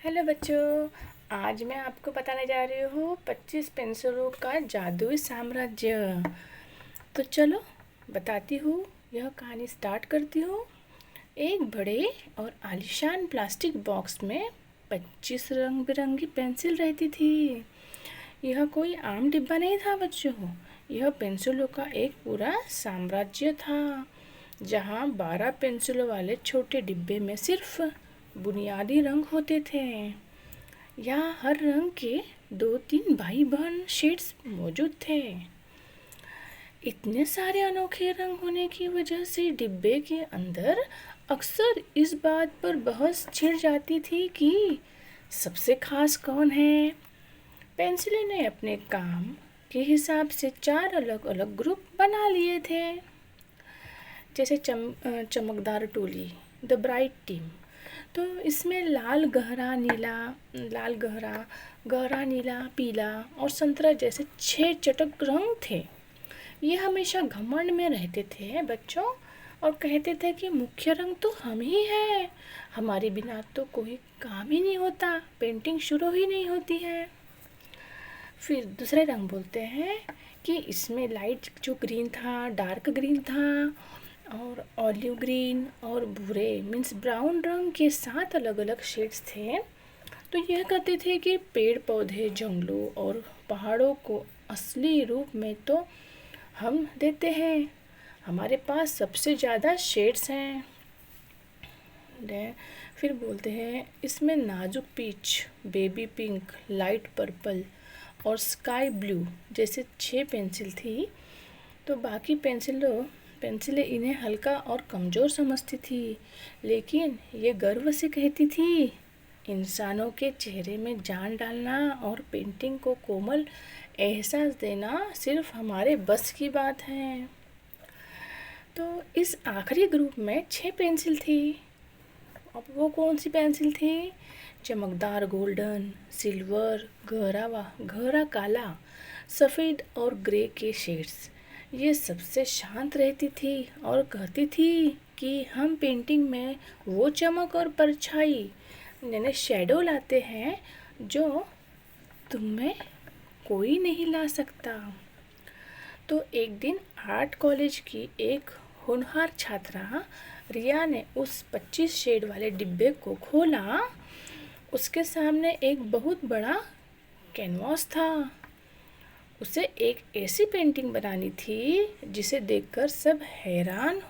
Hello बच्चों। आज मैं आपको बताने जा रही हूँ 25 पेंसिलों का जादुई साम्राज्य। तो चलो बताती हूँ, यह कहानी स्टार्ट करती हूँ। एक बड़े और आलीशान प्लास्टिक बॉक्स में 25 रंग बिरंगी पेंसिल रहती थी। यह कोई आम डिब्बा नहीं था बच्चों, यह पेंसिलों का एक पूरा साम्राज्य था, जहाँ 12 पेंसिलों वाले छोटे डिब्बे में सिर्फ बुनियादी रंग होते थे। यहाँ हर रंग के 2-3 भाई बहन शेड्स मौजूद थे। इतने सारे अनोखे रंग होने की वजह से डिब्बे के अंदर अक्सर इस बात पर बहस छिड़ जाती थी कि सबसे खास कौन है। पेंसिलें ने अपने काम के हिसाब से 4 अलग अलग ग्रुप बना लिए थे, जैसे चमकदार टोली, द ब्राइट टीम। तो इसमें गहरा नीला, पीला और संतरा जैसे 6 चटक रंग थे। ये हमेशा घमंड में रहते थे बच्चों, और कहते थे कि मुख्य रंग तो हम ही हैं, हमारे बिना तो कोई काम ही नहीं होता, पेंटिंग शुरू ही नहीं होती है। फिर दूसरे रंग बोलते हैं कि इसमें लाइट जो ग्रीन था, डार्क ग्रीन था, और ऑलिव ग्रीन और भूरे मीन्स ब्राउन रंग के 7 अलग अलग शेड्स थे। तो यह कहते थे कि पेड़ पौधे, जंगलों और पहाड़ों को असली रूप में तो हम देते हैं, हमारे पास सबसे ज़्यादा शेड्स हैं। फिर बोलते हैं इसमें नाजुक peach, baby pink, light purple और स्काई ब्लू जैसे 6 पेंसिल थी। तो बाकी पेंसिलें इन्हें हल्का और कमज़ोर समझती थी, लेकिन ये गर्व से कहती थी इंसानों के चेहरे में जान डालना और पेंटिंग को कोमल एहसास देना सिर्फ हमारे बस की बात है। तो इस आखिरी ग्रुप में 6 पेंसिल थी। अब वो कौन सी पेंसिल थी? चमकदार गोल्डन, सिल्वर, गहरा काला, सफ़ेद और ग्रे के शेड्स। ये सबसे शांत रहती थी और कहती थी कि हम पेंटिंग में वो चमक और परछाई यानी शैडो लाते हैं जो तुम में कोई नहीं ला सकता। तो एक दिन आर्ट कॉलेज की एक होनहार छात्रा रिया ने उस 25 शेड वाले डिब्बे को खोला। उसके सामने एक बहुत बड़ा कैनवास था। उसे एक ऐसी पेंटिंग बनानी थी जिसे देखकर सब हैरान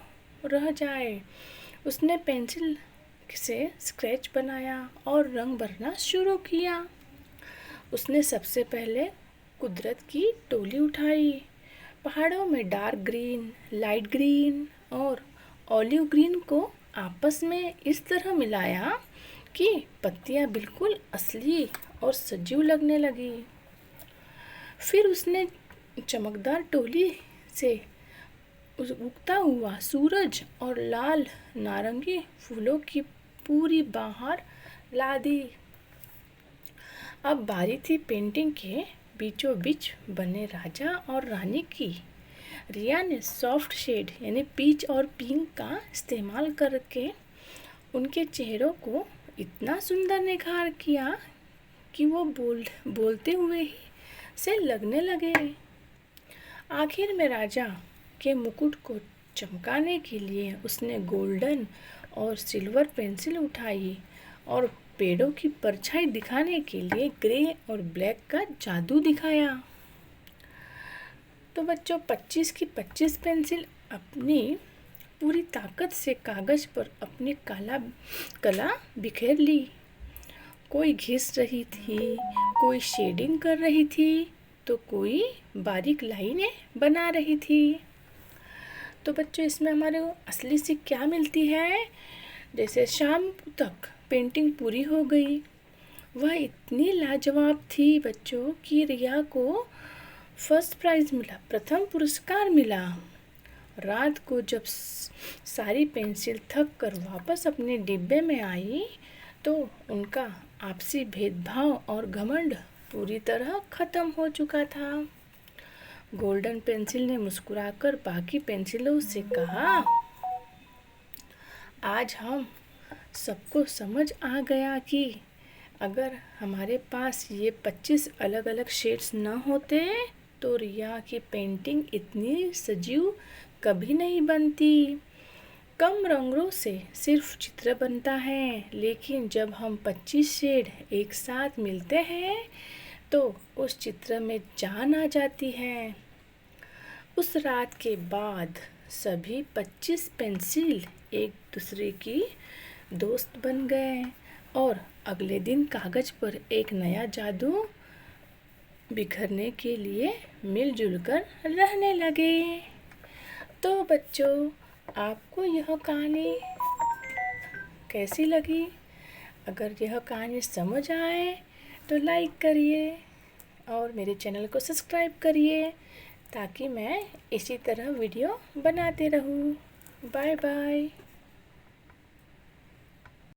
रह जाए। उसने पेंसिल से स्केच बनाया और रंग भरना शुरू किया। उसने सबसे पहले कुदरत की टोली उठाई। पहाड़ों में डार्क ग्रीन, लाइट ग्रीन और ऑलिव ग्रीन को आपस में इस तरह मिलाया कि पत्तियां बिल्कुल असली और सजीव लगने लगी। फिर उसने चमकदार टोली से उगता हुआ सूरज और लाल नारंगी फूलों की पूरी बहार ला दी। अब बारी थी पेंटिंग के बीचों बीच बने राजा और रानी की। रिया ने सॉफ्ट शेड यानी पीच और पिंक का इस्तेमाल करके उनके चेहरों को इतना सुंदर निखार किया कि वो बोलते हुए ही से लगने लगे। आखिर में राजा के मुकुट को चमकाने के लिए उसने गोल्डन और सिल्वर पेंसिल उठाई और पेड़ों की परछाई दिखाने के लिए ग्रे और ब्लैक का जादू दिखाया। तो बच्चों 25 की 25 पेंसिल अपनी पूरी ताकत से कागज पर अपनी कला बिखेर ली। कोई घिस रही थी, कोई शेडिंग कर रही थी, तो कोई बारीक लाइनें बना रही थी। तो बच्चों इसमें हमारे असली सीख क्या मिलती है? जैसे शाम तक पेंटिंग पूरी हो गई। वह इतनी लाजवाब थी बच्चों कि रिया को फर्स्ट प्राइज मिला, प्रथम पुरस्कार मिला। रात को जब सारी पेंसिल थक कर वापस अपने डिब्बे में आई तो उनका आपसी भेदभाव और घमंड पूरी तरह खत्म हो चुका था। गोल्डन पेंसिल ने मुस्कुराकर बाकी पेंसिलों से कहा, आज हम सबको समझ आ गया कि अगर हमारे पास ये 25 अलग अलग शेड्स न होते तो रिया की पेंटिंग इतनी सजीव कभी नहीं बनती। कम रंगों से सिर्फ चित्र बनता है, लेकिन जब हम 25 शेड एक साथ मिलते हैं तो उस चित्र में जान आ जाती है। उस रात के बाद सभी 25 पेंसिल एक दूसरे की दोस्त बन गए और अगले दिन कागज पर एक नया जादू बिखरने के लिए मिलजुल कर रहने लगे। तो बच्चों, आपको यह कहानी कैसी लगी? अगर यह कहानी समझ आए तो लाइक करिए और मेरे चैनल को सब्सक्राइब करिए ताकि मैं इसी तरह वीडियो बनाते रहूं। Bye bye.